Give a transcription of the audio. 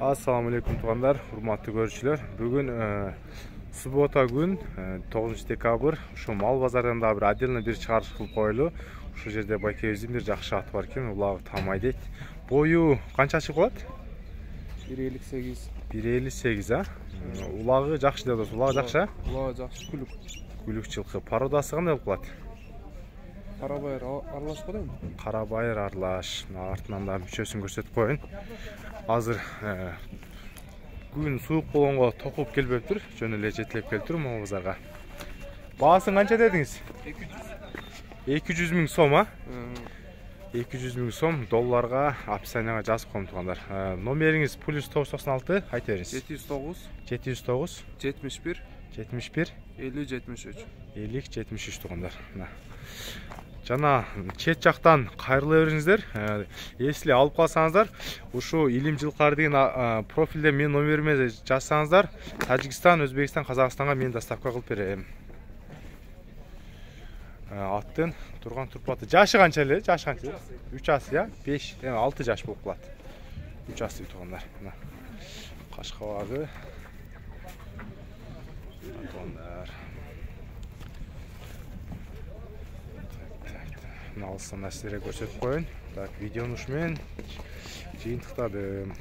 Assalamu alaikum туғандар, урматтуу көрүүчүлөр. Бүгүн суббота күн, 9 декабрь. Ушу мал базарында бир отдельно бир чыгарыш кылып коелу. Ушул жерде байкебиздин бир жакшы аты бар экен, улагы Тамай дейт. Бою канча чыгып калат? 1.58. 1.58, а? Улагы жакшы деп атасыз. Улагы жакшы, а? Улагы жакшы, күлүк. Күлүк жылкы. Породасы кандай болуп калат? Карабайыр арлаш го дейм. Карабайыр арлаш. Артынан да мүчөсүн көрсөтүп коеюн. Азыр күн суук болгонго токуп келбептир, жөн эле жетилеп келиптир мал базарга. Баасын канча дедиңиз? 200 миң сом, а? 200 миң сом долларга описанияга жазып коем тугандар. Номериңиз +996, айта бериңиз. 709 71 50 73 тугандар. Жана чет жактан кайрыла бериңиздер. Если алып калсаңыздар, ушу Илим Жылкар деген профилде менин номериме жазсаңыздар, Тажикстан, Өзбекстан, Казакстанга мен доставка кылып берем. Аттын турган турпаты. Жашы канча эле? Жашы канча? 3 ас, я? 5, 6 жаш болуп калат. 3 ас тугандар. Кашкабагы. Тугандар. Алыстан нәрселерге көрсөтүп коеюн. Так, видеону ушумен жыйынтыктадым.